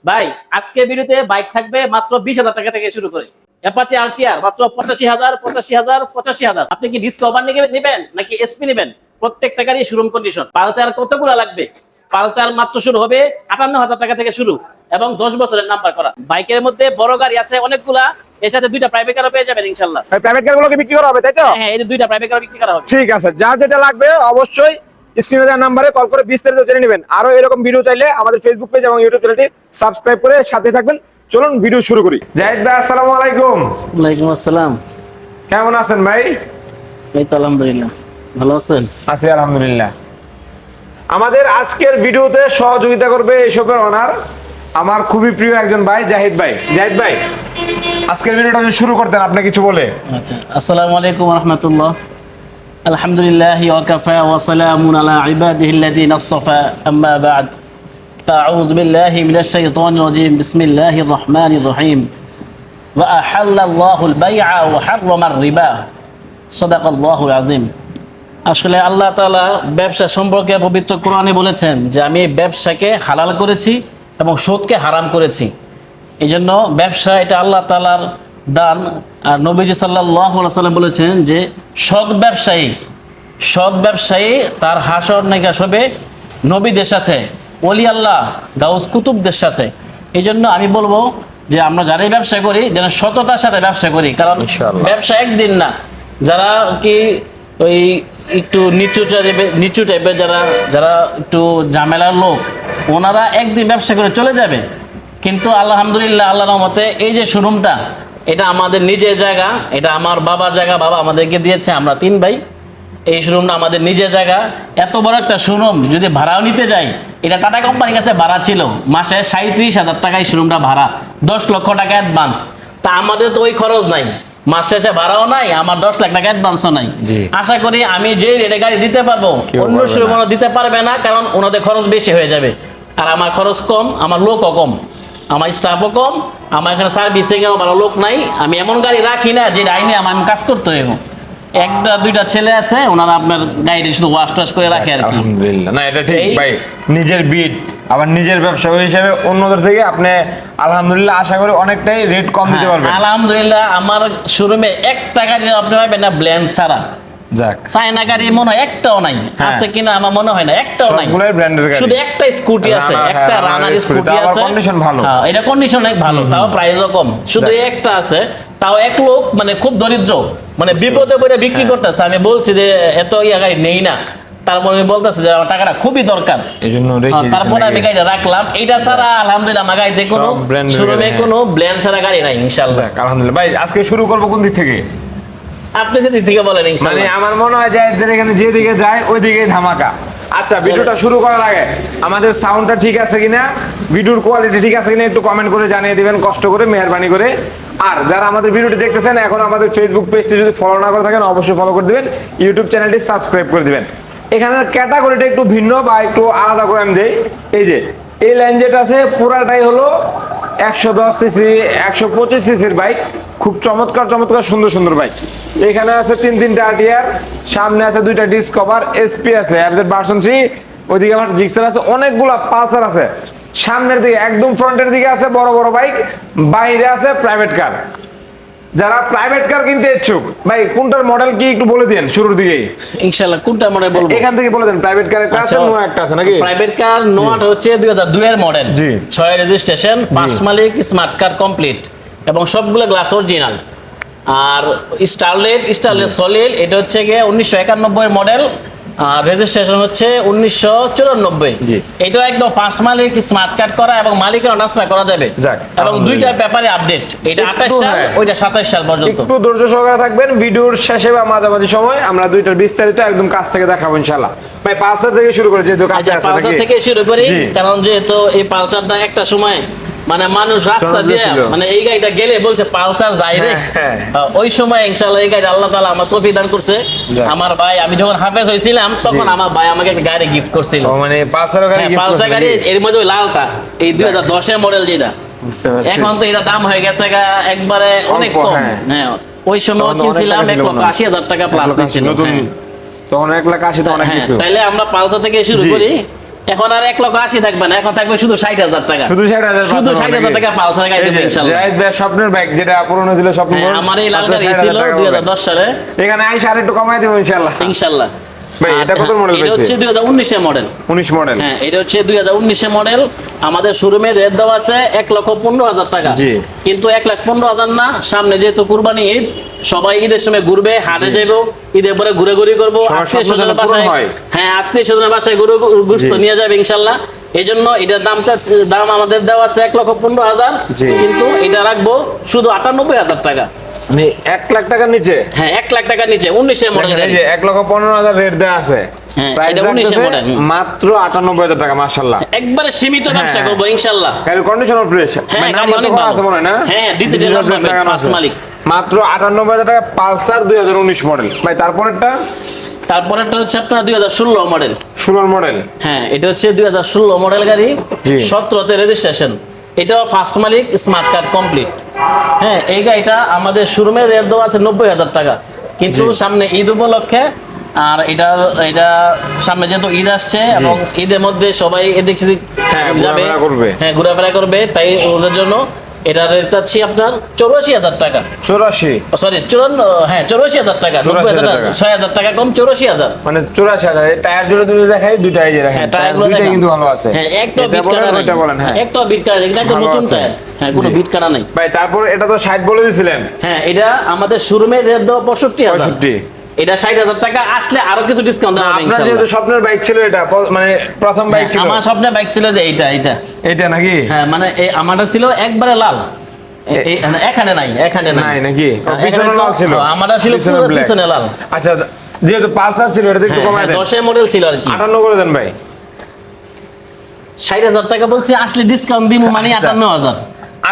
ভাই আজকে ভিডিওতে বাইক থাকবে মাত্র 20,000 টাকা থেকে শুরু করে অ্যাপাচি আরটিআর মাত্র 85,000 85,000 85,000। আপনি কি ডিসকভার নেবেন নাকি এসপি নেবেন? প্রত্যেকটা গাড়ি শোরুম কন্ডিশন। পালচার কতগুলো লাগবে? পালচার মাত্র শুরু হবে 58,000 টাকা থেকে শুরু এবং 10 বছরের নাম্বার করা। বাইকের মধ্যে বড় গাড়ি আছে অনেকগুলা, এর সাথে দুইটা প্রাইভেট কারও পেয়ে যাবেন ইনশাআল্লাহ। প্রাইভেট কারগুলোকে বিক্রি করা হবে তাই তো? হ্যাঁ, এই দুইটা প্রাইভেট কার বিক্রি করা হবে। ঠিক আছে, যার যেটা লাগবে অবশ্যই স্ক্রিনে দেওয়া নাম্বারে কল করে বিস্তারিত জেনে নেবেন। আরো এরকম ভিডিও চাইলে আমাদের ফেসবুক পেজ এবং ইউটিউব চ্যানেলটি সাবস্ক্রাইব করে সাথে থাকবেন। চলুন ভিডিও শুরু করি। জাহিদ ভাই আসসালামু আলাইকুম। ওয়ালাইকুম আসসালাম। কেমন আছেন ভাই? এই তো আলহামদুলিল্লাহ, ভালো আছেন? আছি আলহামদুলিল্লাহ। আমাদের আজকের ভিডিওতে সহযোগিতা করবে এসবের অনার আমার খুবই প্রিয় একজন ভাই, জাহিদ ভাই। জাহিদ ভাই, আজকের ভিডিওটা যদি শুরু করতেন আপনি কিছু বলে। আচ্ছা, আসসালামু আলাইকুম ওয়া রাহমাতুল্লাহ। আলহামদুলিল্লাহি ওয়া কাফা ওয়া সালামুন আলা ইবাদিহিল্লাযিনা আসতাফা, আম্মা বা'দ। আউযু বিল্লাহি মিনাশ শাইতানির রাজীম। বিসমিল্লাহির রহমানির রহিম। ওয়া আহাল্লাল্লাহুল বাই'a ওয়া হাররামার রিবা। সাদাকাল্লাহুল আযীম। আসলে আল্লাহ তাআলা ব্যবসা সম্পর্কে পবিত্র কোরআনে বলেছেন যে আমি ব্যবসাকে হালাল করেছি এবং সুদকে হারাম করেছি। এই জন্য ব্যবসা এটা আল্লাহ তাআলার দান। আর নবীজি সাল্লাল্লাহু আলাইহি ওয়াসাল্লাম বলেছেন যে সৎ ব্যবসায়ী তার হাসর নিকাশ হবে নবীদের সাথে, ওলি আল্লাহ গাউস কুতুবদের সাথে। এই জন্য আমি বলবো যে আমরা যারাই ব্যবসা করি যেন সততার সাথে ব্যবসা করি, কারণ ইনশাআল্লাহ ব্যবসা একদিন না। যারা কি ওই একটু নিচু টাইপের যারা যারা একটু ঝামেলার লোক, ওনারা একদিন ব্যবসা করে চলে যাবে। কিন্তু আলহামদুলিল্লাহ, আল্লাহর রহমতে এই যে শোরুমটা, এটা আমাদের নিজের জায়গা, এটা আমার বাবার জায়গা, বাবা আমাদেরকে দিয়েছে, আমরা 3 ভাই। এই শোরুমটা আমাদের নিজের জায়গা। এত বড় একটা শোরুম যদি ভাড়াও নিতে যাই, এটা টাটা কোম্পানির কাছে ভাড়া ছিল মাসে 37,000 টাকা এই শোরুমটা ভাড়া, 10 লক্ষ টাকা অ্যাডভান্স। তা আমাদের তো ওই খরচ নাই, মাস শেষে ভাড়াও নাই, আমার 10 লাখ টাকা অ্যাডভান্সও নাই। আশা করি আমি যেই রেটে গাড়ি দিতে পারবো অন্য শোরুমে দিতে পারবে না, কারণ ওনাদের খরচ বেশি হয়ে যাবে। আর আমার খরচ কম, আমার লোকও কম, আমার স্টাফও কম, আমার এখানে সার্ভিসিং এর ভালো লোক নাই। আমি এমন গাড়ি রাখি না যে আইনে আমার কাজ করতে হইব। একটা দুইটা ছেলে আছে, ওনারা আপনার গাড়ি শুধু ওয়াশ টাশ করে রাখে আর কি। আলহামদুলিল্লাহ, না এটা ঠিক ভাই। নিজের বিট আবার নিজের ব্যবসা হিসেবে অন্যদের থেকে আপনি আলহামদুলিল্লাহ আশা করি অনেকটাই রেট কম দিতে পারবেন। আলহামদুলিল্লাহ, আমার শোরুমে একটা গাড়ি আপনি পাবেন না ব্ল্যান্ড ছাড়া। যাক, চায়না গাড়ি মনে হয় একটাও নাই, আছে কিনা আমার মনে হয় না, একটাও নাই। সবগুলাই ব্র্যান্ডের গাড়ি। শুধু একটা স্কুটি আছে, একটা রানার স্কুটি আছে, কন্ডিশন ভালো। হ্যাঁ, এটা কন্ডিশন অনেক ভালো, তাও প্রাইসও কম। শুধু একটা আছে, তাও এক লোক মানে খুব দরিদ্র, মানে বিপদে পড়ে বিক্রি করতেছে। আমি বলছি যে এত গাড়ি নেই না, তারপর আমি বলতেছি যে আমার টাকাটা খুবই দরকার, এইজন্য তারপরে আমি গাড়িটা রাখলাম। এটা ছাড়া আলহামদুলিল্লাহ আমার গাড়িতে কোনো শোরুমে কোনো ব্র্যান্ড ছাড়া গাড়ি নাই ইনশাআল্লাহ। আলহামদুলিল্লাহ ভাই, আজকে শুরু করব কোন দিক থেকে? আপনি যদি দিকে বলেন মানে ইনশাআল্লাহ। আমার মনে হয় যে এদের এখানে যেদিকে যায় ওই দিকেই ধামাকা। আচ্ছা, ভিডিওটা শুরু করার আগে আমাদের সাউন্ডটা ঠিক আছে কিনা, ভিডিওর কোয়ালিটি ঠিক আছে কিনা একটু কমেন্ট করে জানিয়ে দিবেন, কষ্ট করে, মেহেরবানি করে। আর যারা আমাদের ভিডিওটি দেখতেছেন এখন আমাদের ফেসবুক পেজটি যদি ফলো না করে থাকেন অবশ্যই ফলো করে দিবেন, ইউটিউব চ্যানেলটি সাবস্ক্রাইব করে দিবেন। এখানের ক্যাটাগরিটা একটু ভিন্ন বা একটু আলাদা করে আমি দেই। এই যে এই লাইন যেটা আছে পুরাটাই হলো 110 সিসি 125 সিসির বাইক, খুব চমৎকার চমৎকার সুন্দর সুন্দর বাইক। এখানে আছে তিনটা আরটিআর, সামনে আছে 2টা ডিসকভার, এসপি আছে, এফজেড ভার্সন 3, ওইদিকে আবার জিক্সার আছে, অনেকগুলা পালসার আছে। সামনের দিকে একদম ফ্রন্টের দিকে আছে বড় বড় বাইক, বাইরে আছে প্রাইভেট কার। যারা প্রাইভেট কার কিনতে ইচ্ছুক ভাই, কোনটার মডেল কি একটু বলে দেন শুরুর দিকেই ইনশাআল্লাহ। কোনটা মডেল বলবো? এখান থেকে বলে দেন। প্রাইভেট কার একটা আছে, নোয়া একটা আছে নাকি? প্রাইভেট কার নোয়াটা হচ্ছে 2002 এর মডেল, 6 রেজিস্ট্রেশন, ফার্স্ট মালিক, স্মার্ট কার্ড কমপ্লিট এবং সবগুলো গ্লাস অরিজিনাল। আর স্টারলেট সলিড, এটা হচ্ছে গিয়ে 1991 এর মডেল, আর রেজিস্ট্রেশন হচ্ছে 1994। এটা একদম ফার্স্ট মালিক, স্মার্ট কার্ড করা এবং মালিকের ট্রান্সফার করা যাবে এবং দুইটার ব্যাপারে আপডেট। এটা 28 সাল, ওইটা 27 সাল পর্যন্ত। একটু ধৈর্য সহকারে থাকবেন, ভিডিওর শেষে বা মাঝামাঝি সময় আমরা দুইটার বিস্তারিত একদম কাছ থেকে দেখাবো ইনশাআল্লাহ। ভাই পালসার থেকে শুরু করে, যেহেতু কাছে আছে, পালসার থেকে শুরু করি, কারণ যেহেতু এই পালসারটা একটা সময় মানে মানুষ রাস্তা দিয়ে মানে এই গাড়িটা গেলে বলছে পালসার যাই রে, ওই সময় ইনশাআল্লাহ এই গাড়ি আল্লাহ তাআলা আমার তৌফিক দান করছে। আমার ভাই, আমি যখন হাফেজ হইছিলাম তখন আমার ভাই আমাকে একটা গাড়ি গিফট করছিল, মানে পালসার গাড়ি গিফট করছিল। পালসার গাড়ি, এর মধ্যে ওই লালটা, এই 2010 এর মডেল যেটা। এখন তো এটা দাম হয়ে গেছে একবারে অনেক কম। হ্যাঁ, ওই সময় কিনছিলাম 1,80,000 টাকা প্লাস দিছিল, তখন 1,80,000 তো অনেক কিছু। তাইলে আমরা পালসার থেকে শুরু করি। এখন আর 1,80,000 থাকবে না, এখন থাকবে শুধু 60,000 টাকা। শুধু 60,000, শুধু 60,000 টাকা পালসার গাড়ি দেবে ইনশাআল্লাহ। জায়েদ ভাই স্বপ্নের বাইক যেটা পুরনো ছিল স্বপ্ন, আমার এই লাল গাড়ি ছিল 2010 সালে। এখানে আইসা আর একটু কমাই দেব ইনশাআল্লাহ। ইনশাআল্লাহ। ভাই এটা কত মডেল এটা পেয়েছে? হচ্ছে 2019 এর মডেল। 19 মডেল। হ্যাঁ, এটা হচ্ছে 2019 এর মডেল। আমাদের শোরুমে রেট দেওয়া আছে 1,15,000 টাকা। জি। কিন্তু 1,15,000 না, সামনে যেহেতু কুরবানি ঈদ, সবাই ঈদের সময় ঘুরবে, হাটে যাবো, ঈদের পরে ঘুরে করবো, সবার আত্মীয় স্বপ্ন স্বজনের যেন পূরণ বাসায়, হয়। হ্যাঁ আত্মীয় স্বজনের বাসায় গরু গোশত নিয়ে যাবে ইনশাল্লাহ। এই জন্য এটার দাম আমাদের দেওয়া আছে 1,15,000, জি। কিন্তু এটা রাখবো শুধু 98,000 টাকা। মানে 1 লাখ টাকার নিচে? হ্যাঁ, 1 লাখ টাকার নিচে 19 এর মডেল দেখেন, এই গাড়ি। যে 1,15,000 রেট দেওয়া আছে। হ্যাঁ, প্রাইস এটা 19 এর মডেল। মাত্র 98,000 টাকা, মাশাআল্লাহ। একবারে সীমিত ব্যবসা করবো ইনশাল্লাহ। গাড়ির কন্ডিশন ফ্রেশ। হ্যাঁ, মানে গাড়ি নাম্বার তো অনেক করা ভালো। আছে মনে হয় না? হ্যাঁ, ডিজিটাল নাম্বার প্লেট, ফার্স্ট মালিক। মাত্র 98,000 টাকা পালসার 2019 মডেল। ভাই তারপরেরটা? তারপরেরটা হচ্ছে আপনার 2016 মডেল। 16 মডেল। হ্যাঁ, এটা হচ্ছে 2016 মডেল গাড়ি, জি। 17তে রেজিস্ট্রেশন। এটাও ফার্স্ট মালিক, স্মার্ট কার্ড কমপ্লিট। হ্যাঁ, এই গাড়িটা আমাদের শোরুমের রেট দেওয়া আছে 90,000 টাকা, কিন্তু সামনে ঈদ উপলক্ষে আর এটা সামনে যেহেতু ঈদ আসছে এবং ঈদের মধ্যে সবাই এদিক সেদিক হ্যাঁ, যাবে, ঘোরাফেরা করবে। হ্যাঁ ঘোরাফেরা করবে, তাই ওদের জন্য এটা রেট চাচ্ছি আপনার 84,000 টাকা। 84? সরি 84,000 টাকা। 84,000 টাকা। 6,000 টাকা কম, 84,000। মানে 84,000। এই টায়ার জুড়ে দুটো দেখাই, দুইটা এই যে দেখেন, হ্যাঁ, টায়ার টায়ারগুলো দুইটাই দেখান। কিন্তু ভালো আছে। হ্যাঁ, একটা এটা বিট বলেন, কাটা নাই। ওইটা বলেন, হ্যাঁ। একটা বিট কাটা নাই, কিন্তু একদম ভালো নতুন আছে। টায়ার। হ্যাঁ, কোনো জি। বিট কাটা নাই। ভাই তারপর এটা তো 60 বলে দিছিলেন। হ্যাঁ, এটা আমাদের শোরুমের রেট দেওয়া 65,000। 65? এটা 60,000 টাকা, আসলে আরো কিছু ডিসকাউন্ট দেওয়া হবে আপনার ইনশাআল্লাহ। যেহেতু স্বপ্নের বাইক ছিল এটা, মানে প্রথম বাইক ছিল আমার স্বপ্নের বাইক ছিল যে এটা। এটা নাকি? হ্যাঁ, মানে আমারটা ছিল একবারে লাল। এখানে নাই নাই নাকি? হ্যাঁ, পিছনে এখানে তো- লাল ছিল? আমারটা ছিল পিছনে পুরো black। পিছনে লাল। আচ্ছা, যেহেতু পালসার ছিল এটা একটু কমায় দেন। 10 এর মডেল ছিল আর কি। 58 করে দেন ভাই। 60,000 টাকা বলছি, আসলে ডিসকাউন্ট দিব মানে 58,000।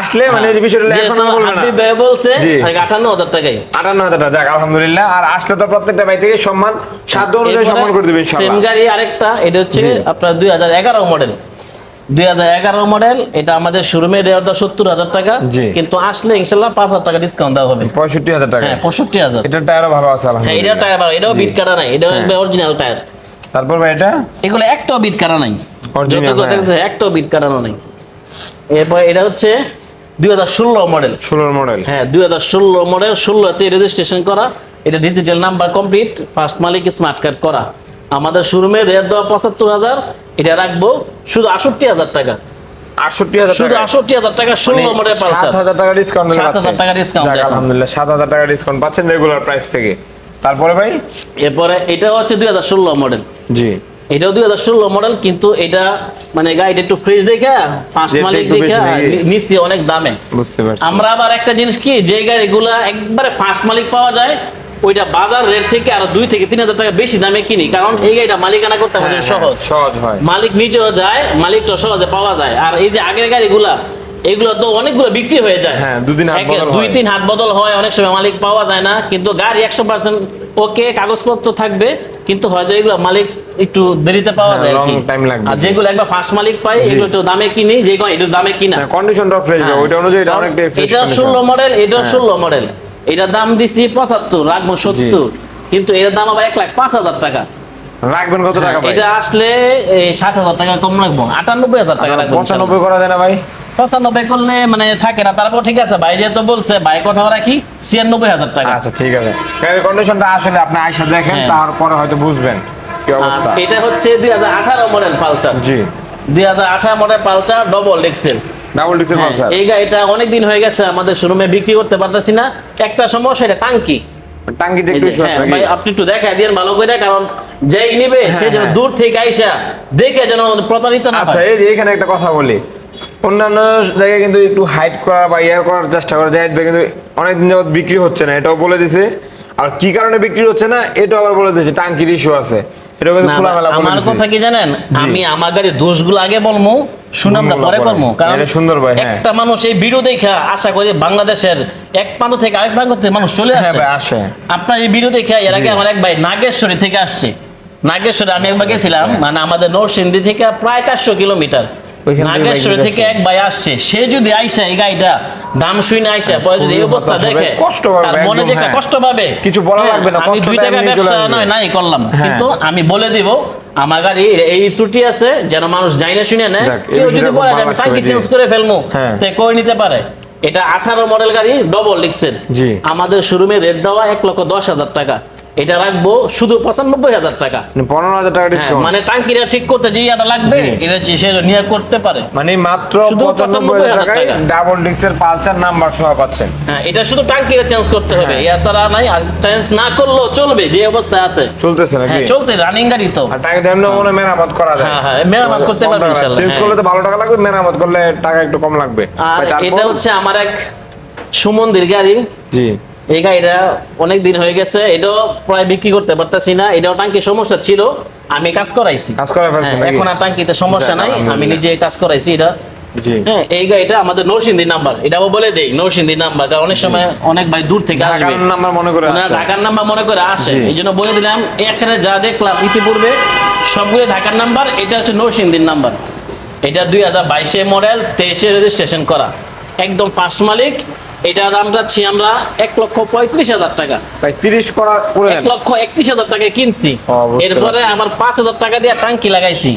আসলে মানে এই বিষয়টা এখন আর বলবেন না। আপনি বলছে জি। 58,000 টাকাই। 58,000 টাকা, যাক আলহামদুলিল্লাহ। আর আসলে তো প্রত্যেকটা ভাই থেকে সম্মান, সাধ্য অনুযায়ী সম্মান করে দিবেন সেম ইনশাআল্লাহ। গাড়ি আরেকটা, এটা হচ্ছে জি। আপনার 2011 মডেল। 2011 মডেল, এটা আমাদের শোরুমে রেট 70,000 টাকা, জি। কিন্তু আসলে ইনশাআল্লাহ 5,000 টাকা ডিসকাউন্ট দেওয়া হবে। 65,000 টাকা। হ্যাঁ, 65,000। এটার টায়ারও ভালো আছে হ্যাঁ, আলহামদুলিল্লাহ। এটাও টায়ার ভালো, এটাও বিট কাটা নাই, এটাও অরিজিনাল টায়ার। তারপর ভাই এটা এগুলো একটাও বিট কাটা নাই, Original, যতগুলো হ্যাঁ। দেখছে একটাও বিট কাটানো নাই। এরপর এটা হচ্ছে 2016 মডেল। 16 মডেল। হ্যাঁ, 2016 মডেল, 16তে রেজিস্ট্রেশন করা। এটা ডিজিটাল নাম্বার কমপ্লিট, ফার্স্ট মালিক, স্মার্ট কার্ড করা। আমাদের শোরুমে রেট দেওয়া 75,000, এটা রাখবো শুধু 68,000 টাকা। 68,000 শুধু টাকা। 68,000 টাকা 16 মডেল পালসার। 7,000 টাকা ডিসকাউন্ট 7,000 টাকা discount এখন। আলহামদুলিল্লাহ 7,000 টাকা ডিসকাউন্ট পাচ্ছেন রেগুলার প্রাইস থেকে। তারপরে ভাই এরপরে এটা হচ্ছে 2016 মডেল। জি, এটাও 2016 মডেল, কিন্তু এটা মানে গাড়িটা একটু ফ্রেশ দেখে, ফার্স্ট রেটটা মালিক একটু দেখে বেশি নাকি? নিচ্ছি অনেক দামে। বুঝতে পারছি। আমরা আবার একটা জিনিস কি, যে গাড়িগুলা একবারে ফার্স্ট মালিক পাওয়া যায়, ওইটা বাজার রেট থেকে আরো 2 থেকে 3,000 টাকা বেশি দামে কিনি, কারণ এই গাড়িটা মালিকানা করতে আমাদের সহজ। সহজ হয়। মালিক নিজেও যায়, মালিকটা সহজে পাওয়া যায়। আর এই যে আগের গাড়িগুলা, এগুলো তো অনেকগুলো বিক্রি হয়ে যায়। হ্যাঁ, 2-3 হাত বদল হয়। 2-3 হাত বদল হয়, অনেক সময় মালিক পাওয়া যায় না। কিন্তু গাড়ি 100% ওকে, কাগজপত্র থাকবে, কিন্তু হয়তো এগুলো মালিক একটু দেরিতে পাওয়া হ্যাঁ, যায় আর long কি। time লাগবে। আর যেগুলো একবার ফার্স্ট মালিক পাই, জি। এগুলো একটু দামে কিনি, যেগুলো একটু দামে কিনা। কন্ডিশনটা ফ্রেশ ভাই, ওইটা অনুযায়ী এটা অনেকটাই ফ্রেশ। এটা 16 মডেল, এটা 16 মডেল। এটার দাম দিছি 75, রাখবো 70, কিন্তু এর দাম আবার 1,05,000 টাকা। রাখবেন কত টাকা ভাই? এটা আসলে 7,000 টাকা কম রাখবো, 98,000 টাকা রাখবো। 95 করা যায় না ভাই? 95 করলে মানে থাকে না। তারপর ঠিক আছে, ভাই যেহেতু বলছে, ভাই কথা রাখি 96,000 টাকা। আচ্ছা ঠিক আছে। গাড়ির কন্ডিশনটা আসলে আপনি আয়সা দেখেন, হ্যাঁ। তারপরে হয়তো বুঝবেন কি অবস্থা। আর এটা হচ্ছে 2018 মডেল পালসার। জি, 2018 model Pulsar, double XL. Double diesel Pulsar. এই গাড়িটা অনেক দিন হয়ে গেছে আমাদের শোরুমে বিক্রি করতে পারতেছি না। একটা সমস্যা, এটা টাঙ্কি। টাঙ্কিতে এই একটু যে, ইস্যু আছে হ্যাঁ, নাকি? ভাই আপনি একটু দেখায় দিয়েন ভালো করে, কারণ যেই নিবে সে যেন হ্যাঁ। দূর থেকে আইসা দেখে যেন প্রতারিত না আচ্ছা, হয়। এই যে এখানে একটা কথা বলি, অন্যান্য জায়গায় কিন্তু একটু হাইড করা বা ইয়ার করার চেষ্টা করে যায়, কিন্তু অনেকদিন যাবত বিক্রি হচ্ছে না, এটাও বলে দিছে। আর কি কারণে বিক্রি হচ্ছে না এটাও আবার বলে দিয়েছে, টাঙ্কির ইস্যু আছে। এটা কিন্তু না, খোলামেলা বলে আমার দিছে। কথা কি জানেন, জি। আমি আমার গাড়ির দোষগুলো আগে বলবো, সুনামটা গুণগুলো পরে পরে। করবো। কারণ এটা সুন্দর ভাই, হ্যাঁ। একটা মানুষ এই ভিডিও দেখে আশা করি বাংলাদেশের এক প্রান্ত থেকে আরেক প্রান্ত থেকে মানুষ চলে হ্যাঁ আসে। ভাই, আসে। আপনার এই ভিডিও দেখে এর আগে জি। আমার এক ভাই নাগেশ্বরী থেকে আসছে। নাগেশ্বরে আমি একবার গেছিলাম, মানে আমাদের নরসিংদী থেকে প্রায় 400 কিলোমিটার। ওইখান থেকে নাগেশ্বরী বাইক থেকে নিয়ে এক ভাই আসছে, সে যদি আইসা এই গাড়িটা দাম শুনে আইসা পরে যদি এই খুবই অবস্থা হতাশ হবে, দেখে, কষ্ট পাবে তার মনে একদম, যে একটা হ্যাঁ। কষ্ট পাবে। কিছু বলা হ্যাঁ, লাগবে না, আমি 2 কষ্টটা টাকা এমনি চলে ব্যবসা আসবে। নয় নাই করলাম, হ্যাঁ। কিন্তু আমি বলে দিব আমার গাড়ি এই ত্রুটি আছে যেন মানুষ যাই না শুনে নেয়। যাক, এই কেউ বিষয়টা যদি খুব বলে ভালো যে আমি লাগছে টাঙ্কি ভাই, জি। চেঞ্জ করে ফেলবো, হ্যাঁ। তাই করে নিতে পারে। এটা 18 মডেল গাড়ি, ডবল ডিক্সের। জি। আমাদের শোরুমে রেট দেওয়া 1,10,000 টাকা। এটা রাখবো শুধু 95,000 টাকা। 15,000 টাকা হ্যাঁ, ডিসকাউন্ট, মানে টাঙ্কিটা ঠিক করতে যে এটা লাগবে, জি। এটা সে নিয়ে করতে পারে। মানে মাত্র শুধু 95,000 টাকায় টাকা। ডাবল ডিক্সের পালসার নাম্বার সহ পাচ্ছেন। হ্যাঁ, এটা শুধু টাঙ্কিটা চেঞ্জ করতে হবে, হ্যাঁ। এছাড়া নাই। আর চেঞ্জ না করলেও চলবে, যে অবস্থায় আছে। চলতেছে নাকি? হ্যাঁ, চলতে রানিং গাড়ি তো। আর টাকা এমনি মনে মেরামত করা যায়। হ্যাঁ, হ্যাঁ, মেরামত করতে কম পারবে টাকা ইনশাআল্লাহ, চেঞ্জ হ্যাঁ। করলে তো ভালো টাকা লাগবে, মেরামত করলে টাকা একটু কম লাগবে। আর ভাই, তারপর? এটা হচ্ছে আমার এক সুমন্দির গাড়ি। জি। এই গাড়িটা অনেক দিন হয়ে গেছে, এটাও প্রায় বিক্রি করতে পারতেছি না। এটাও টাঙ্কি সমস্যা ছিল, আমি কাজ করাইছি। কাজ করে ফেলছেন হ্যাঁ, নাকি? এখন আর টাঙ্কিতে সমস্যা যাক, নাই, আমি আলহামদুলিল্লাহ। নিজে কাজ করাইছি এটা। জি। হ্যাঁ, এই গাড়িটা আমাদের নরসিংদী নাম্বার, এটাও বলে দেই নরসিংদী নাম্বার, কারণ অনেক সময় অনেক ভাই দূর থেকে আসবে, ঢাকার নাম্বার মনে করে ওনারা আসে। ঢাকার নাম্বার মনে করে আসে, জি। এই জন্য বলে দিলাম। এখানে যা দেখলাম ইতিপূর্বে সবগুলো ঢাকার নাম্বার, এটা হচ্ছে নরসিংদীর নাম্বার। এটা 2022 মডেল, 23 রেজিস্ট্রেশন করা, একদম ফার্স্ট মালিক। এটা দাম যাচ্ছি আমরা 1,35,000 টাকা। ভাই 30 করা করে নেন। 1,31,000 টাকায় কিনছি, বুঝতে এরপরে আবার 5,000 টাকা দিয়ে টাঙ্কি লাগাইছি,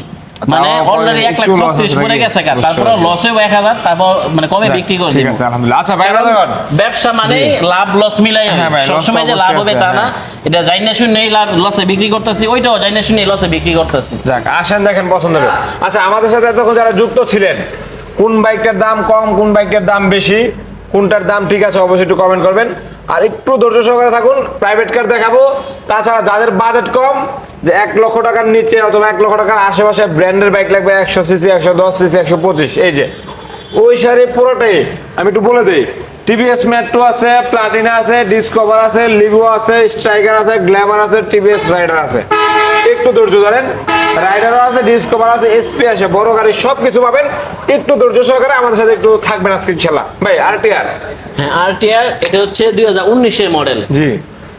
মানে তাও অলরেডি একটু loss 1,36,000 আছে পড়ে নাকি? গেছে। বুঝতে তারপরে পারছি। লস হয়ে 1,000, তারপর মানে কবে যাক, বিক্রি করে ঠিক দিব। আছে, আলহামদুলিল্লাহ। আচ্ছা ভাই, কারণ দাদাগণ, ব্যবসা মানে জি। লাভ লস মিলাই, হ্যাঁ ভাই, loss সবসময় তো যে লাভ অবশ্যই হবে তা আছে, না। হ্যাঁ। এটা যাই না শুনেই লাভ লসে বিক্রি করতেছি, ওইটাও যাই না শুনেই লসে বিক্রি করতেছি। যাক, আসেন দেখেন পছন্দ হবে। আচ্ছা, আমাদের সাথে এতক্ষণ যারা যুক্ত ছিলেন, কোন বাইকের দাম কম, কোন বাইকের দাম বেশি, কোনটার দাম ঠিক আছে, অবশ্যই একটু কমেন্ট করবেন। আর একটু ধৈর্য সহকারে থাকুন, প্রাইভেট কার দেখাবো। তাছাড়া যাদের বাজেট কম, যে 1 লক্ষ টাকার নিচে অথবা 1 লক্ষ টাকার আশেপাশে ব্র্যান্ডের বাইক লাগবে, 100 সিসি, 110 সিসি, 125, এই যে ওই সারি পুরোটাই আমি একটু বলে দিই। টিভিএস মেট্রো আছে, প্লাটিনা আছে, ডিসকভার আছে, লিভো আছে, স্ট্রাইকার আছে, গ্ল্যামার আছে, টিভিএস রাইডার আছে। একটু ধৈর্য ধরেন, রাইডারও আছে, ডিসকভার আছে, এসপি আছে, বড় গাড়ি সব কিছু পাবেন। একটু ধৈর্য সহকারে আমাদের সাথে একটু থাকবেন আজকে ইনশাল্লাহ। ভাই আরটিআর, হ্যাঁ, আরটিআর এটা হচ্ছে 2019 মডেল। জি।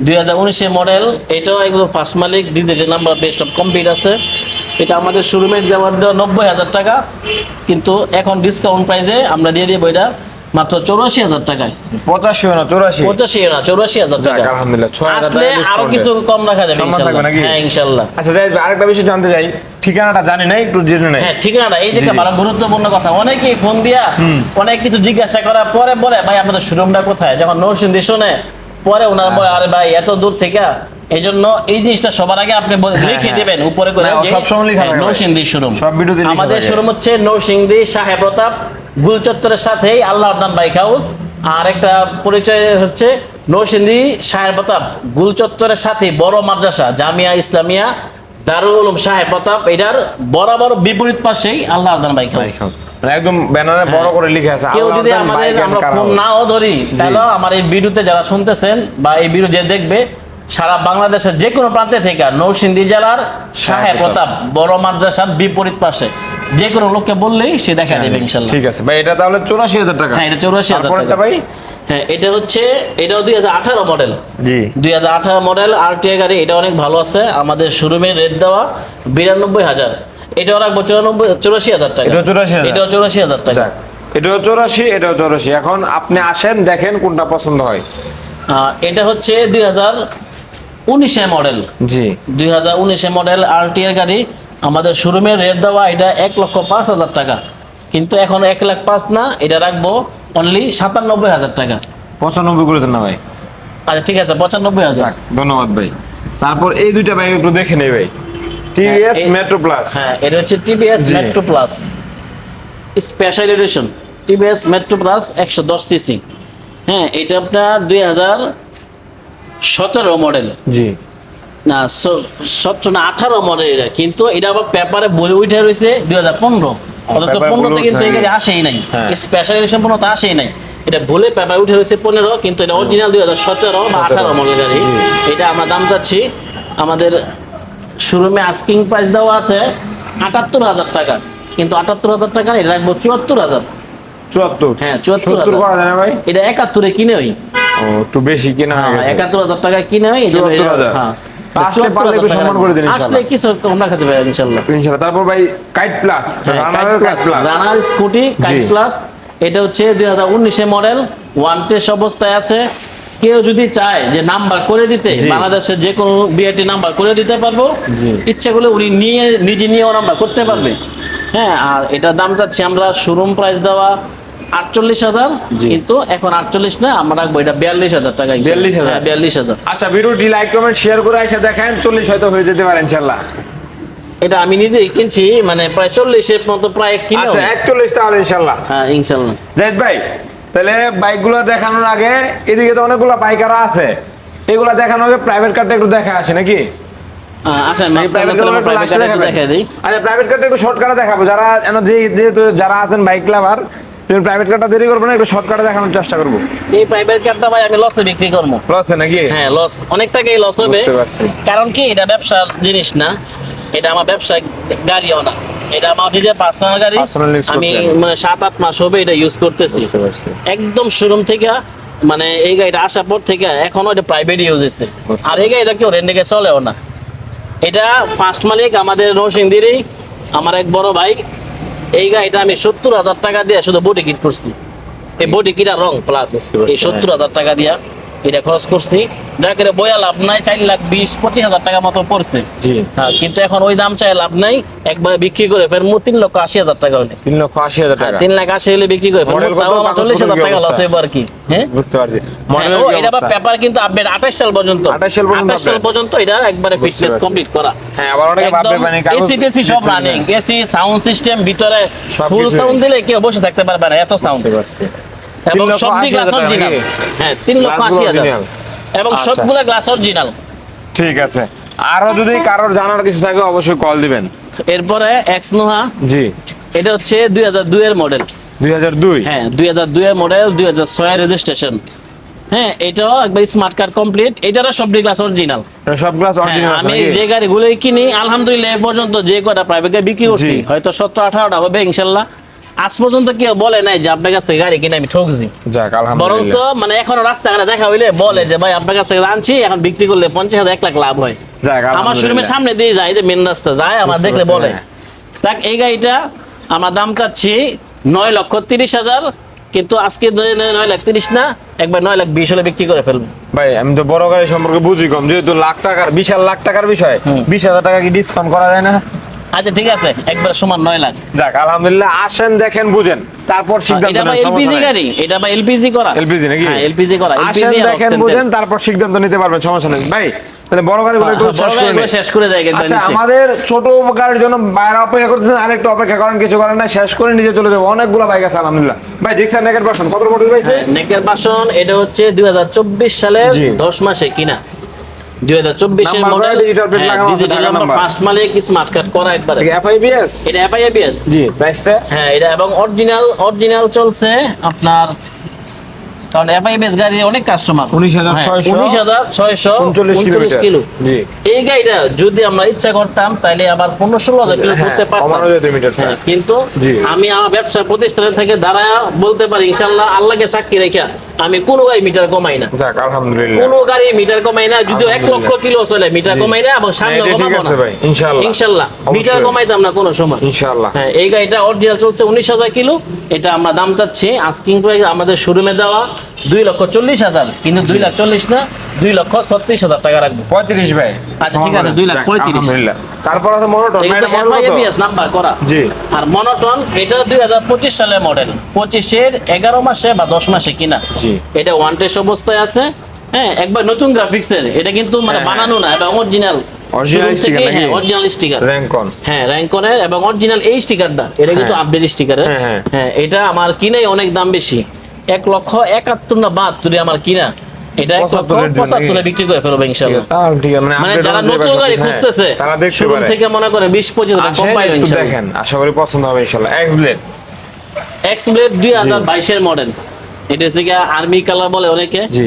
2019 মডেল, এটাও একদম first Malik, digital number, best of complete আছে। এটা আমাদের শোরুমে দেওয়ার 90,000 টাকা, কিন্তু এখন ডিসকাউন্ট প্রাইসে আমরা দিয়ে দিব এটা মাত্র 84,000 টাকায়। 85 না 84? 85 না 84,000 যাক, টাকা। আলহামদুলিল্লাহ, 6,000 আসলে টাকা আরো discount কিছু কম রাখা যাবে সম্মান থাকবে ইনশাআল্লাহ। নাকি? হ্যাঁ, ইনশাআল্লাহ। আচ্ছা, যাই আরেকটা বিষয় জানতে চাই, ঠিকানাটা জানি না, একটু জেনে নেই। হ্যাঁ, ঠিকানাটা এই যে একটা জি। বড় গুরুত্বপূর্ণ কথা। অনেকেই ফোন দিয়া অনেক কিছু জিজ্ঞাসা করার পরে বলে ভাই আপনাদের শোরুমটা কোথায়, যখন নরসিংদী শোনে পরে ওনারা বলে আরে ভাই এত দূর থেকে। এই জন্য এই জিনিসটা সবার আগে আপনি লিখে হ্যাঁ। দিবেন উপরে করে না, যে সবসময় লেখা থাকে ভাই। নরসিংদী শোরুম। সব ভিডিওতে লেখা আমাদের থাকে। শোরুম হচ্ছে নরসিংদী সাহেব প্রতাপ গুলচত্বরের সাথেই আল্লাহর দান বাইক হাউস। আর একটা পরিচয় হচ্ছে নরসিংদী সাহেব প্রতাপ গুলচত্বরের সাথে বড় মাদ্রাসা জামিয়া ইসলামিয়া দারুল উলুম সাহেব প্রতাপ, এটার বরাবর বিপরীত পাশেই আল্লাহর দান বাইক হাউস। মানে একদম ব্যানারে বড় করে লিখে আছে। কেউ যদি আল্লাহর আমাদের বাইক এন্ড আমরা কার ফোন হাউস। নাও ধরি, তাহলে আমার এই ভিডিওতে যারা শুনতেছেন বা এই ভিডিও যে দেখবে, সারা বাংলাদেশের যে কোনো প্রান্তে থেকে নরসিংদী জেলার সাহেব প্রতাপ বড় মাদ্রাসার বিপরীত পাশে যে কোনো লোককে বললেই সে দেখা দেবে ইনশাল্লাহ। ঠিক আছে ভাই, এটা তাহলে 84,000 টাকা। হ্যাঁ, এটা 84,000 তারপরেরটা টাকা ভাই? হ্যাঁ, এটা হচ্ছে এটাও 2018 মডেল। জি। 2018 মডেল আরটিআই গাড়ি, এটা অনেক ভালো আছে। আমাদের শোরুমে রেট দেওয়া 92,000। এটাও রাখবো 84,000 টাকা। এটাও 84,000? এটাও 84,000 টাকা। যাক, এটাও 84, এটাও 84। এখন আপনি আসেন, দেখেন কোনটা পছন্দ হয়। এটা হচ্ছে 2019 মডেল। জি। 2019 মডেল আরটিআই গাড়ি, আমাদের শোরুমের রেট দেওয়া এটা 1,05,000 টাকা, কিন্তু এখন 1,05,000 না, এটা রাখবো অনলি 97,000 টাকা। 95 করে দেন না ভাই? আচ্ছা ঠিক আছে, 95,000। যাক, ধন্যবাদ ভাই। তারপর এই দুইটা বাইক একটু দেখে নেই ভাই। টিভিএস এই- মেট্রো প্লাস। হ্যাঁ, এটা হচ্ছে টিভিএস জি। Metro plus special edition. TVS metro plus 110 CC. হ্যাঁ, এটা আপনার 2017 মডেল, জি। না 17 না 18 মডেল এটা, কিন্তু এটা আবার পেপারে বলে উঠে রয়েছে 2015। অথচ পেপারে 15 বলে তে কিন্তু উঠছে এই গাড়ি নাকি? আসেই নাই, হ্যাঁ। স্পেশাল এডিশন 15 তে আসেই নাই। এটা ভুলে পেপারে উঠে রয়েছে 15, কিন্তু এটা অরিজিনাল 2017 বা 18 মডেল গাড়ি। জি। এটা আমরা দাম চাচ্ছি, আমাদের শোরুমে আস্কিং প্রাইস দেওয়া আছে 78,000 টাকা, কিন্তু 78,000 টাকা এটা রাখবো 74,000। 74? হ্যাঁ, 70 করা যায় না ভাই? এটা 71 কিনে হই। ও, একটু বেশি কিনা হয়ে গেছে। 71,000 টাকা কিনে হয়, এই জন্য এটা- 74,000? হ্যাঁ। আসলে পারলে একটু 74,000 সম্মান করে দিন আসলে ইনশাআল্লাহ। কিছু আমরা কাছে পাই ইনশাআল্লাহ। ইনশাআল্লাহ। তারপর ভাই kite plus, রানারের kite plus. Runner scooty kite জি। প্লাস, এটা হচ্ছে 2019 মডেল, ওয়ান টেস্ট অবস্থায় আছে। কেউ যদি চায় যে নাম্বার করে দিতে, জি। বাংলাদেশের যে কোনো বিআইটি নাম্বার করে দিতে পারবো, জি। ইচ্ছা করলে উনি নিজে নিয়েও নাম্বার করতে পারবে। হ্যাঁ, আর এটার দাম চাচ্ছি আমরা শোরুম প্রাইস দেওয়া 48,000, জি। কিন্তু এখন 48 না, আমরা রাখবো এটা 42,000 টাকা। 42,000? হ্যাঁ, 42,000। আচ্ছা, ভিডিওটি লাইক কমেন্ট শেয়ার করে এসে দেখেন 40 হয়তো হয়ে যেতে পারে ইনশাআল্লাহ। এটা আমি নিজেই কিনছি, মানে প্রায় 40-এর মতো প্রায় কিনে। আচ্ছা 41 তাহলে ইনশাআল্লাহ। হ্যাঁ, ইনশাল্লাহ। জাহিদ ভাই, তাহলে বাইকগুলো দেখানোর আগে এদিকে তো অনেকগুলো বাইক আরো আছে, এগুলা দেখানোর আগে প্রাইভেট কারটা একটু দেখা আসে নাকি? আসেন, এই private car একটু last এ দেখাবেন। দেখা দিই। আচ্ছা, প্রাইভেট কারটা একটু শর্টকাটে দেখাবো, যারা যেহেতু যারা আছেন বাইক লাভার, প্রাইভেট কারটা দেরি করবো না, একটু শর্টকাটে দেখানোর চেষ্টা করবো। এই প্রাইভেট কারটা ভাই আমি লসে বিক্রি করবো। লসে নাকি? হ্যাঁ, লস, অনেক টাকাই লস হবে। বুঝতে পারছি। কারণ কি, এটা ব্যবসার জিনিস না, এটা আমার ব্যবসায়িক গাড়িও না, এটা আমার নিজের পার্সোনাল গাড়ি। Personal use আমি করতেন। মানে 7-8 মাস হবে এটা ইউজ করতেছি, বুঝতে পারছি। একদম শোরুম থেকে। মানে এই গাড়িটা আসার পর থেকে এখনো এটা প্রাইভেট ইউজ হচ্ছে, বুঝতে আর এই গাড়িটা কেউ রেন্টে চলেও না। এটা ফার্স্ট মালিক আমাদের নরসিংদীরই আমার এক বড় ভাই। এই গাড়িটা আমি 70,000 টাকা দিয়ে শুধু বডি কিট করছি, এই বডি কিটা রং প্লাস বুঝতে পারছি, এই 70,000 টাকা দিয়া এটা খরচ করছি। যাকে বয়া লাভ নাই, 4,20,25,000 টাকা মতো পড়ছে। জি। হ্যাঁ, কিন্তু এখন ওই দাম চাই লাভ নাই, একবার বিক্রি করে ফেলবো 3,80,000 টাকা হলে। 3,80,000 টাকা। 3,80,000 হলে বিক্রি করে ফেলবো, Model কত? তাও আমার 40,000 টাকা লস হইব আর কি। হ্যাঁ, বুঝতে পারছি। হ্যাঁ, মডেলের ও কি এটা অবস্থা? পেপার কিন্তু আপডেট 28 সাল পর্যন্ত, 28 সাল পর্যন্ত 28 সাল update। পর্যন্ত এটা একবারে বুঝতে ফিটনেস পারছি। কমপ্লিট করা। হ্যাঁ, আবার অনেকে ভাববে মানে কাগজ এসি টেসি সব দিতে রানিং, না। এসি সাউন্ড সিস্টেম ভিতরে সব ফুল কিছুই। সাউন্ড দিলে কেউ বসে থাকতে পারবে না, এত সাউন্ড। বুঝতে পারছি। এবং 3,80,000 সবটি গ্লাস টাকা অরিজিনাল। নাকি? হ্যাঁ, 3,80,000, original। এবং আচ্ছা। সবগুলা গ্লাস অরিজিনাল। ঠিক আছে, আরো যদি কারোর জানার কিছু থাকে অবশ্যই কল দিবেন। এরপরে এক্স নোহা, জি। এটা হচ্ছে 2002 এর মডেল। 2002? হ্যাঁ, 2002 এর মডেল, 2006 এর রেজিস্ট্রেশন। হ্যাঁ, এটাও একবার স্মার্ট কার্ড কমপ্লিট, এটারও সবটি গ্লাস অরিজিনাল। সব গ্লাস অরিজিনাল আছে আমি নাকি? যে গাড়িগুলোই কিনি আলহামদুলিল্লাহ এ পর্যন্ত যে কটা প্রাইভেটে বিক্রি করছি, জি। হয়তো 17-18টা হবে ইনশাল্লাহ। আজ পর্যন্ত কেউ বলে নাই যে আপনার কাছ থেকে গাড়ি কিনে আমি ঠকছি। যাক বরং আলহামদুলিল্লাহ। মানে এখনো রাস্তাঘাটে দেখা হইলে বলে যে ভাই আপনার কাছ থেকে আনছি, এখন বিক্রি করলে 50,000-1 লাখ লাভ হয়। যাক আমার আলহামদুলিল্লাহ। শোরুমের সামনে দিয়ে যায়, যে মেন রাস্তা যায়, আমার বুঝতে দেখলে পারছি, বলে। হ্যাঁ। দেখ, এই গাড়িটা আমার দাম চাচ্ছি 9,30,000, কিন্তু আজকে 9,30,000 না, একবার 9,20,000 হলে বিক্রি করে ফেলবো। ভাই আমি তো বড় গাড়ি সম্পর্কে বুঝি কম, যেহেতু লাখ টাকার বিশাল লাখ টাকার বিষয়, 20,000 টাকা কি ডিসকাউন্ট করা যায় না? আচ্ছা ঠিক আছে, একবার সমান 9 লাখ। যাক আলহামদুলিল্লাহ, আসেন দেখেন বুঝেন, তারপর সিদ্ধান্ত এটা বা নেন, সমস্যা এলপিজি নাই। গাড়ি, এটা বা এলপিজি করা। এলপিজি নাকি? হ্যাঁ, এলপিজি করা, আসেন এলপিজি দেখেন বুঝেন, তারপর সিদ্ধান্ত নিতে পারবেন, সমস্যা নেই। ভাই তাহলে বড় গাড়িগুলো একটু শেষ করে নিন। শেষ করে যায় একবার আচ্ছা, নিচে। আমাদের ছোট গাড়ির জন্য বাইরে অপেক্ষা করতেছেন, আরেকটু অপেক্ষা করেন, কিছু করেন না, শেষ করে নিজে চলে যাবো। অনেকগুলো বাইক আছে আলহামদুলিল্লাহ। ভাই জিক্সার নেকের পার্সন কত মডেল পাইছে? নেকের বাসন, এটা হচ্ছে 2024 সালের জি। 10 মাসে কিনা, 2024 এর নাম্বার মডেল। করা, digital plate লাগানো আছে, digital Dhaka number, number. First মালিক, স্মার্ট কার্ড করা একবারে। FIBS? এটা FIABS। জি, প্রাইসটা? হ্যাঁ, এটা এবং অরিজিনাল চলছে আপনার, কারণ FIABS গাড়ি অনেক কাস্টমার। 19,600 19,639 কিলো। জি। এই গাড়িটা যদি আমরা ইচ্ছা করতাম তাহলে আবার 15-16,000 কিলো হ্যাঁ, করতে পারতাম। কমানো যেত মিটারটা। হ্যাঁ, কিন্তু জি। আমি আমার ব্যবসা প্রতিষ্ঠানে থেকে দাঁড়ায় বলতে পারি ইনশাআল্লাহ, আল্লাহকে সাক্ষী রেখে, আমি কোনো গাড়ি মিটার কমাই না, যাক আলহামদুলিল্লাহ। কোনো গাড়ি মিটার কমাই না। যদিও 1 লক্ষ কিলো চলে, মিটার জি। কমাই না, এবং সামনে এটা ঠিক কমাবো আছে না ভাই, ইনশাআল্লাহ। ইনশাআল্লাহ মিটার অবশ্যই। কমাইতাম না কোনো সময়। ইনশাআল্লাহ। হ্যাঁ, এই গাড়িটা অরিজিনাল চলছে 19,000 কিলো। এটা আমরা দাম চাচ্ছি আস্কিং প্রাইস আমাদের শোরুমে দেওয়া 2,40,000, কিন্তু 2,40,000 না, 2,36,000 টাকা রাখবো। 35 ভাই। আচ্ছা, ঠিক আছে, 2,35,000। আলহামদুলিল্লাহ। তারপর আছে মনোটন, এটা এটা মডেল কত? FIABS নাম্বার করা। জি। আর মনোটন, এটা 2025 সালের মডেল, 25 এর 11 মাসে বা 10 মাসে কিনা। জি। এটা ওয়ান টেস্ট অবস্থায় আছে। হ্যাঁ, একবার নতুন গ্রাফিক্সের, এটা কিন্তু মানে হ্যাঁ, বানানো না, এবং অরিজিনাল Original sticker নাকি? হ্যাঁ, অরিজিনাল স্টিকার। র্যাঙ্কন। হ্যাঁ, র্যাঙ্কনের, এবং অরিজিনাল এই স্টিকারটা, এটা কিন্তু হ্যাঁ। আপডেট স্টিকারের। হ্যাঁ, হ্যাঁ। হ্যাঁ, এটা আমার কিনাই অনেক দাম বেশি, 1,71,000 না 72 আমার কিনা। এটা 1,75,000 বিক্রি করে ফেলবো ইনশাআল্লাহ। তাহলে ঠিক আছে, মানে update যারা অনুযায়ী নতুন গাড়ি হ্যাঁ, খুঁজতেছে, তারা দেখতে শোরুম পারে। থেকে মনে করে 20-25 টাকা কম আসেন, পাইবে একটু ইনশাআল্লাহ। দেখেন, আশা করি পছন্দ হবে ইনশাআল্লাহ। এক্সব্লেড। এক্সব্লেড 2022 এর মডেল। এটা হচ্ছে কি আর্মি কালার বলে অনেকে। জি।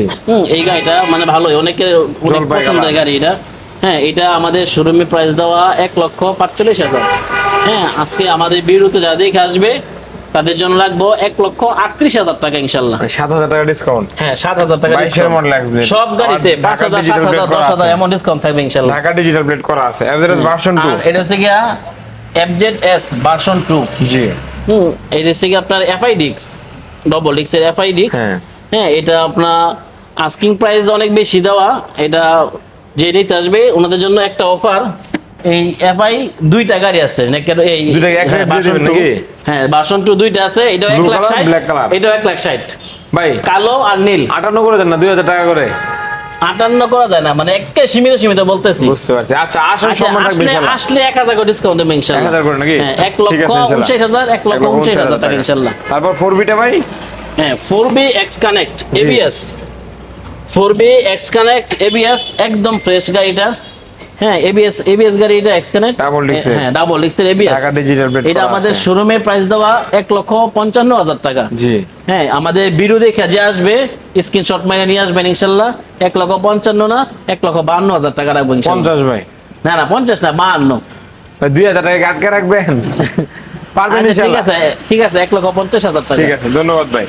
এই গাড়িটা মানে ভালোই, অনেকের অনেক জলপাই পছন্দের কালার। গাড়ি এটা। হ্যাঁ, এটা আমাদের শোরুমে প্রাইস দেওয়া 1,45,000। হ্যাঁ, আজকে আমাদের বিরুদ্ধে যারা দেখে আসবে তাদের জন্য রাখবো 1,38,000 টাকা ইনশাআল্লাহ। 7,000 টাকা ডিসকাউন্ট। হ্যাঁ, 7,000 টাকা 22 এর ডিসকাউন্ট। Model Exblade। সব গাড়িতে আর 5,000, ঢাকা digital 7,000, plate করা 10,000 আছে। এমন ডিসকাউন্ট থাকবে ইনশাআল্লাহ। ঢাকা ডিজিটাল প্লেট করা আছে, এভারেজ ভার্সন 2। আর এটা হচ্ছে গিয়া FZS ভার্সন 2। জি। এটা হচ্ছে কি আপনার FI ডিস্ক, ডবল ডিস্কের FI ডিস্ক। হ্যাঁ। হ্যাঁ, এটা আপনার আস্কিং প্রাইস অনেক বেশি দেওয়া, এটা যে নিতে আসবে ওনাদের জন্য একটা অফার। এই এফআই দুইটা গাড়ি আছে এই দুইটা এক রেট দিয়ে দিবেন নাকি? হ্যাঁ ভার্সন 2 দুইটা আছে, এটাও Blue 1 lakh color, 60, black color। এটাও 1 লাখ 60, ভাই কালো আর নীল। 58 করে দেন না, 2000 টাকা করে। 58 করা যায় না, মানে একে সীমিত বলতেছি। বুঝতে পারছি। আচ্ছা আসার আচ্ছা, সম্মান থাকবে ইনশাআল্লাহ। আসলে 1000 করে ডিসকাউন্ট দেব ইনশাআল্লাহ। 1000 করে নাকি? হ্যাঁ 1 ঠিক লক্ষ আছে ইনশাআল্লাহ। 59000, 1 লক্ষ 59000 টাকা ইনশাআল্লাহ। তারপর 4B টা ভাই? হ্যাঁ 4B X Connect ABS, 4B X Connect ABS একদম ফ্রেশ গাড়িটা। হ্যাঁ ABS গাড়ি এটা X Connect Double disc এর। হ্যাঁ ডাবল ডিস্কের ABS। ঢাকা ডিজিটাল প্লেট এটা করা আমাদের আছে। শোরুমে প্রাইস দেওয়া 1,55,000 টাকা। জি। হ্যাঁ আমাদের ভিডিও দেখে যে আসবে স্ক্রিনশট মেরে নিয়ে আসবেন ইনশাআল্লাহ। 1,55,000 না 1,52,000 টাকা রাখবো ইনশাআল্লাহ। 50 ভাই। না 50 না 52। ভাই 2000 টাকা আটকে রাখবেন? পারবেন আচ্ছা, ঠিক ইনশাআল্লাহ। আছে ঠিক আছে 1,50,000 টাকা। ঠিক আছে, ধন্যবাদ ভাই।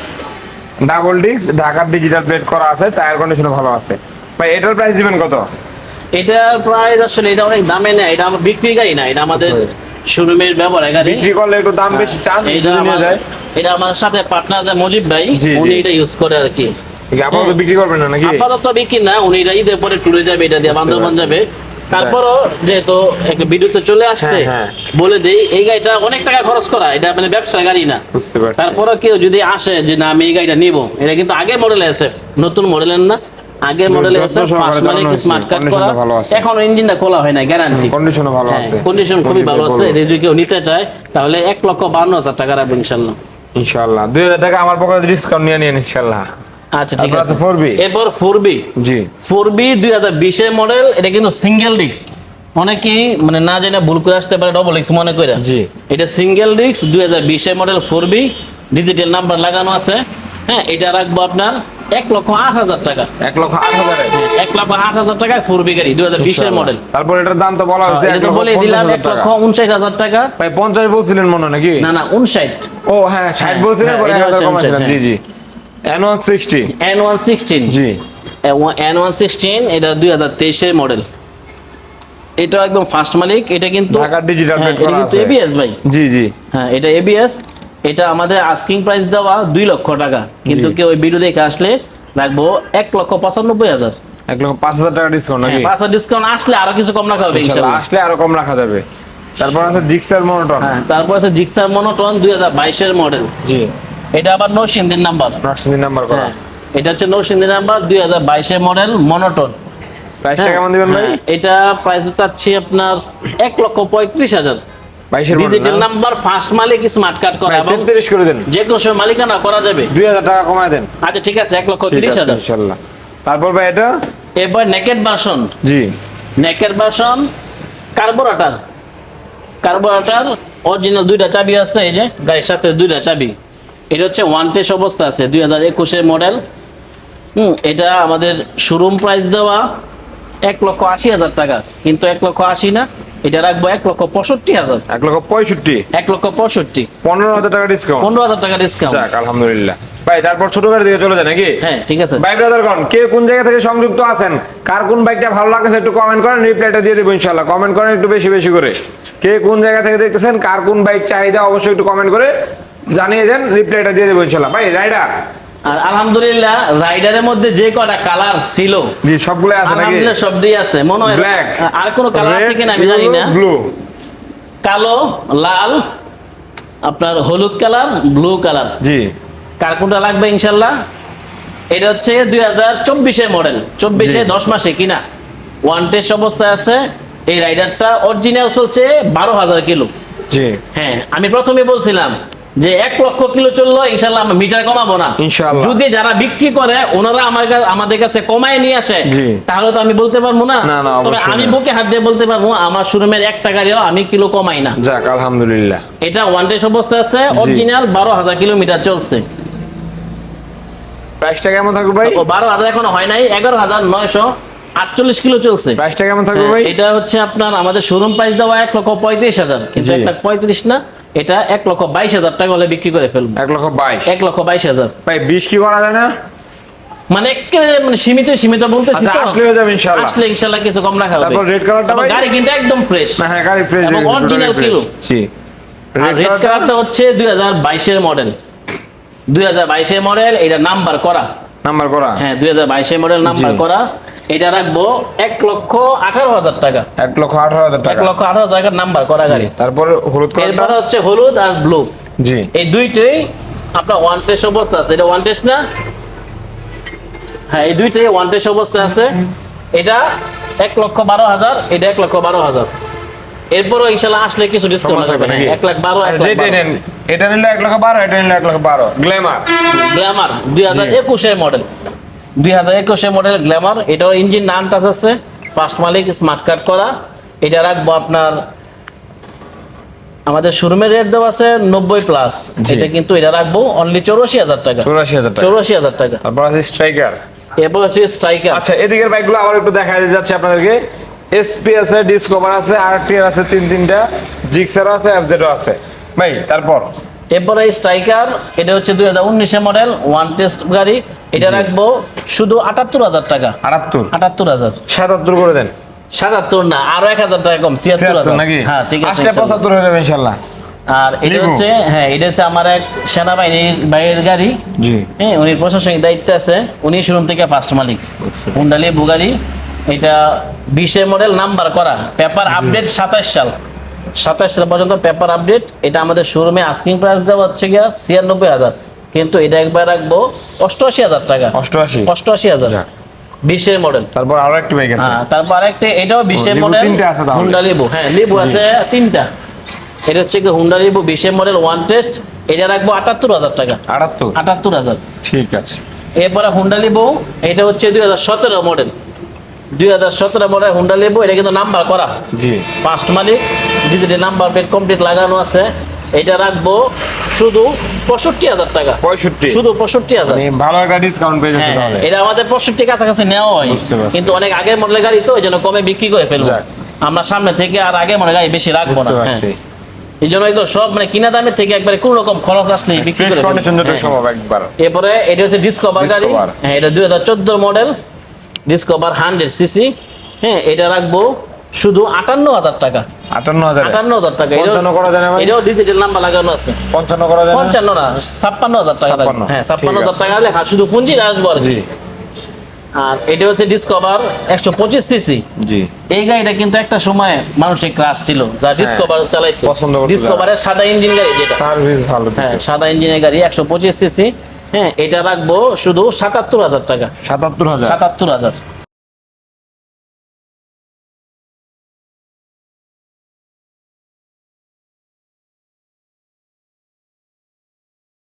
Double disc Dhaka digital plate করা আছে, টায়ার কন্ডিশন ভালো আছে। ভাই এটার প্রাইস দিবেন কত? এটার প্রাইস আসলে এটা অনেক দামে না, এটা আমার বিক্রি গাড়ি না, এটা আমাদের শোরুমের ব্যবহার গাড়ি। বিক্রি করলে একটু দাম বেশি চান, এটা যদি নিয়ে আমার যায়। এটা আমার সাথে পার্টনার আছে মজিব ভাই, জি, উনি জি। এটা ইউজ করে আর কি। ঠিক আছে, আপাতত বিক্রি করবেন না নাকি? আপাতত বিক্রি না, উনি এটা ঈদের পরে ট্যুরে যাবে, এটা দিয়ে বুঝতে বান্দরবান পারছি। যাবে। তারপরও যেহেতু একটা ভিডিওতে চলে আসছে, হ্যাঁ, বলে দেই এই গাড়িটা অনেক টাকা খরচ করা, এটা মানে ব্যবসা গাড়ি না। বুঝতে পারছি। তারপরও কেউ যদি আসে যে না আমি এই গাড়িটা নিব, এটা কিন্তু আগে মডেল আছে, নতুন মডেলের না, আগের মডেলে আছে, যত্ন সহকারে মানে চালানো স্মার্ট হয়েছে, কার্ড করা। কন্ডিশনটা ভালো আছে। এখনো ইঞ্জিনটা খোলা হয় না, গ্যারান্টি। কন্ডিশনও ভালো আছে। কন্ডিশন খুবই ভালো আছে। এটা যদি কেউ নিতে চায় তাহলে 1,52,000 টাকা রাখবো ইনশাআল্লাহ। ইনশাআল্লাহ 2000 টাকা আমার পকেটে ডিসকাউন্ট নিয়ে নিন ইনশাআল্লাহ। আচ্ছা ঠিক তারপর আছে। আছে 4B। এরপর 4B। জি। 4B 2020 এর মডেল, এটা কিন্তু সিঙ্গেল ডিস্ক। অনেকেই মানে না জেনে ভুল করে আসতে পারে ডবল ডিস্ক মনে করে। জি। এটা সিঙ্গেল ডিস্ক 2020 এর মডেল 4B, ডিজিটাল নাম্বার লাগানো আছে। হ্যাঁ এটা রাখবো আপনার 1,08,000 টাকা। 1,08,000 এ? 1,08,000 টাকায় 4B গাড়ি 2020 এর মডেল। তারপর এটার দাম তো বলা হয়েছে এটা তো বলে দিলাম 1,50,000 টাকা। 1,59,000 টাকা। ভাই 50 বলছিলেন মনে হয় নাকি? না 59। ও হ্যাঁ 60 বলছিলেন, হ্যাঁ, পরে এটা 1000 হচ্ছে কমাইছিলেন। 59, জি জি। N160। N116। জি। N116 এটা 2023 এর মডেল। এটা একদম ফার্স্ট মালিক। এটা কিন্তু ঢাকা ডিজিটাল হ্যাঁ, প্লেট এটা করা কিন্তু আছে। ABS ভাই। জি জি। হ্যাঁ এটা ABS। এটা আমাদের আস্কিং প্রাইস দেওয়া 2 লক্ষ টাকা, কিন্তু জি। কেউ ওই ভিডিও দেখে আসলে রাখবো 1,95,000। 1,05,000 টাকা ডিসকাউন্ট নাকি? 5,000 ডিসকাউন্ট আসলে আরো কিছু কম রাখা হবে ইনশাআল্লাহ ইনশাআল্লাহ। আসলে আরো কম রাখা যাবে। তারপর আছে জিক্সার মনোটন। হ্যাঁ তারপর আছে জিক্সার মনোটন 2022 এর মডেল। জি। এটা আবার নরসিংদীর নাম্বার। নরসিংদী নাম্বার করা। হ্যাঁ এটা হচ্ছে নরসিংদী নাম্বার 2022 এর মডেল মনোটন। প্রাইসটা কেমন দিবেন ভাই? এটা প্রাইস চাচ্ছি আপনার 1,35,000। 22 এর ডিজিটাল মডেল না? নাম্বার, ফার্স্ট মালিক, স্মার্ট কার্ড করা ভাই, এবং 33 করে দেন। যে কোনো সময় মালিকানা করা যাবে। 2000 টাকা কমায় দেন। আচ্ছা ঠিক আছে ঠিক আছে, 1,30,000। ইনশাআল্লাহ। তারপর ভাই এটা? এরপর নেকেড ভার্সন। জি। নেকেড ভার্সন কার্বোরেটর অরিজিনাল 2টা চাবি আছে, এই যে গাড়ির সাথে 2টা চাবি। এটা হচ্ছে ওয়ান টেস্ট অবস্থা আছে, 2021 এর মডেল। এটা আমাদের শোরুম প্রাইস দেওয়া 1,80,000 টাকা, কিন্তু 1,80,000 না, এটা রাখবো 1,65,000। 1,65,000। 1,65,000। 15,000 টাকা ডিসকাউন্ট। 15,000 টাকা ডিসকাউন্ট। যাক আলহামদুলিল্লাহ। ভাই তারপর ছোট গাড়ি দিকে চলে যায় নাকি? হ্যাঁ ঠিক আছে। ভাই ব্রাদারগণ, কে কোন জায়গা থেকে সংযুক্ত আছেন, কার কোন বাইকটা ভালো লাগছে একটু কমেন্ট করেন, রিপ্লাইটা দিয়ে দেবো ইনশাআল্লাহ। কমেন্ট করেন একটু বেশি বেশি করে। কে কোন জায়গা থেকে দেখতেছেন, কার কোন বাইক চাহিদা অবশ্যই একটু কমেন্ট করে জানিয়ে দেন, রিপ্লাইটা দিয়ে দেবো ইনশাআল্লাহ। ভাই রাইডার? আর আলহামদুলিল্লাহ রাইডারের মধ্যে যে কটা কালার ছিল জি সবগুলো আছে নাকি? আলহামদুলিল্লাহ সবই আছে। মনে হয় ব্ল্যাক, আর কোনো কালার আছে কিনা আমি জানি না। ব্লু, কালো, লাল, আপনার হলুদ কালার, ব্লু কালার, জি। কার কোনটা লাগবে ইনশাল্লাহ। এটা হচ্ছে 2024 এর মডেল, 24 10 মাসে কিনা, ওয়ান টেস্ট অবস্থায় আছে। এই রাইডারটা অরিজিনাল চলছে 12,000 কিলো। জি। হ্যাঁ আমি প্রথমে বলছিলাম যে 1 লক্ষ কিলো চললো ইনশাল্লাহ আমি মিটার কমাবো না ইনশাআল্লাহ। যদি যারা বিক্রি করে ওনারা আমাদের কাছে কমায় নিয়ে আসে, জি। তাহলে তো আমি বলতে পারবো না। না, না, তবে অবশ্যই আমি না। বুকে হাত দিয়ে বলতে পারবো আমার শোরুমের 1 টাকারও আমি কিলো কমাই না। যাক আলহামদুলিল্লাহ। এটা ওয়ান টেস্ট অবস্থায় আছে, অরিজিনাল 12,000 কিলোমিটার চলছে। প্রাইসটা কেমন থাকবে ভাই? ও 12,000 এখনো হয় নাই, 11,948 কিলো চলছে। প্রাইসটা কেমন থাকবে হ্যাঁ, ভাই? এটা হচ্ছে আপনার আমাদের শোরুম প্রাইস দেওয়া 1,35,000, কিন্তু জি। 1,35,000 না, এটা 1,22,000 টাকা হলে বিক্রি করে ফেলবো। 1,22,000। 1,22,000 ভাই 20 কি করা যায় না? মানে একেবারে মানে সীমিত বলতেছি আচ্ছা, তো। আসলে হয়ে যাবে ইনশাআল্লাহ। আসলে ইনশাআল্লাহ কিছু কম রাখা হবে। তারপর রেড কালারটা এবং ভাই? গাড়ি কিন্তু একদম ফ্রেশ। না হ্যাঁ গাড়ি ফ্রেশ এবং original কিলো। জি। আর রেড কালারটা হচ্ছে 2022 এর মডেল। 2022 এর মডেল, এটা নাম্বার করা। নাম্বার করা হ্যাঁ 2022 মডেল নাম্বার জি। করা, এটা রাখবো 1,18,000 টাকা। 1,18,000 টাকা। 1,18,000 টাকার নাম্বার করা গাড়ি। তারপর হলুদ এরপরে কালারটা হচ্ছে হলুদ আর ব্লু, জি এই দুইটাই আপনার ওয়ান টেস্ট অবস্থা আছে। এটা ওয়ান টেস্ট না, হ্যাঁ এই দুইটাই ওয়ান টেস্ট অবস্থা আছে। এটা 1,12,000, এটা 1,12,000। এরপরও ইনশাল্লাহ আসলে কিছু ডিসকাউন্ট কমানো হবে। যাবে হ্যাঁ নাকি? 1,12,000, আর যেটা নেন, এটা নিলে 1,12,000, এটা নিলে 1,12,000 গ্ল্যামার। গ্ল্যামার 2021 এর মডেল, 2021 এর মডেল গ্ল্যামার। এটার ইঞ্জিন নাম টাচ আছে, ফার্স্ট মালিক, স্মার্ট কার্ড করা। এটা রাখবো আপনার, আমাদের শোরুমের রেট দেওয়া আছে 90 প্লাস, জি। এটা কিন্তু এটা রাখবো অনলি 84,000 টাকা। 84,000 টাকা। 84,000 টাকা। তারপর আছে স্ট্রাইকার। এরপর হচ্ছে স্ট্রাইকার। আচ্ছা, এদিকের বাইকগুলো আবার একটু দেখা যাচ্ছে আপনাদেরকে। এসপি আছে, ডিসকভার আছে, আরটিআর আছে, তিনটা, জিক্সার আছে, এফজেডও আছে ভাই। তারপর এরপরে স্ট্রাইকার, এটা হচ্ছে 2019 এর মডেল, ওয়ান টেস্ট গাড়ি। এটা জি। রাখবো শুধু 78,000 টাকা। 78, 78,000, 77 করে দেন। 77 না, আরো 1,000 টাকা কম, 76 76,000 নাকি? হ্যাঁ ঠিক আছে আসলে ইনশাল্লাহ। 75 হয়ে যাবে ইনশাআল্লাহ। আর এটা লিবু। হচ্ছে, হ্যাঁ এটা হচ্ছে আমার এক সেনাবাহিনীর ভাইয়ের গাড়ি। জি হ্যাঁ উনি প্রশাসনিক দায়িত্বে আছে, উনি শোরুম থেকে ফার্স্ট মালিক। হুন্ডালি বুগারি, এটা 20 এর মডেল নাম্বার করা, পেপার আপডেট 27 সাল, 27 সাল পর্যন্ত পেপার আপডেট। এটা আমাদের শোরুমে আস্কিং প্রাইস দেওয়া হচ্ছে গিয়া 96,000, কিন্তু এটা একবার রাখবো 88,000 টাকা। 88। 88,000, যাক। 20 এর মডেল। তারপর আরো একটা বাইক আছে। হ্যাঁ তারপর আরেকটা, এটাও 20 এর লিবু মডেল, তিনটে আছে তাহলে। হুন্ডা লিবু। হ্যাঁ লিবু আছে তিনটা। এটা হচ্ছে কি হুন্ডা লিবু 20 এর মডেল, ওয়ান টেস্ট। এটা রাখবো 78,000 টাকা। 78, 78,000। ঠিক আছে। এরপরে হুন্ডা লিবু, এটা হচ্ছে 2017 মডেল, 2017 মডেল হুন্ডা লিবু। এটা কিন্তু নাম্বার করা, জি ফার্স্ট মালিক, ডিজিটাল নাম্বার প্লেট কমপ্লিট লাগানো আছে। এটা রাখবো শুধু 65,000 টাকা। 65, শুধু 65,000। মানে ভালো একটা ডিসকাউন্ট পেয়ে যাচ্ছে হ্যাঁ, তাহলে। এটা আমাদের 65 কাছাকাছি নেওয়া হয়, বুঝতে পারছি। কিন্তু অনেক আগের মডেলের গাড়ি তো, এই জন্য কমে বিক্রি করে ফেলবো। যাক। আমরা সামনে থেকে আর আগের মডেলের গাড়ি বেশি রাখবো না। বুঝতে হ্যাঁ। পারছি। এই জন্য এগুলো সব মানে কিনা দামের থেকে একবারে কোন রকম খরচ আসলে বিক্রি ফ্রেশ করে ফেলবো। কন্ডিশন যত হ্যাঁ। সম্ভব একবার। এরপরে এটা হচ্ছে ডিসকভার গাড়ি। ডিসকভার। হ্যাঁ এটা 2014 মডেল, ডিসকভার 100 সিসি। হ্যাঁ এটা রাখবো শুধু 58,000 টাকা। 58,000, 58,000 টাকা। 55 করা যায় না ভাই? এটাও ডিজিটাল নাম্বার লাগানো আছে। 55 করা যায় না? 55 না, 56,000 টাকা লাগবে। 56, হ্যাঁ ঠিক 56,000 আছে। টাকা লেখা, শুধু পুঁজি আসবো আর কি। জি আর এটা হচ্ছে ডিসকভার 125 সিসি। জি। এই গাড়িটা কিন্তু একটা সময় মানুষের ক্রাশ ছিল, যা ডিসকভার চালাইতো। পছন্দ করতো ডিসকভারের সাদা ইঞ্জিন গাড়ি যেটা, সার্ভিস ভালো হ্যাঁ দিতে। সাদা ইঞ্জিনের গাড়ি 125 সিসি। হ্যাঁ এটা রাখবো শুধু 77,000 টাকা। 77,000, 77,000।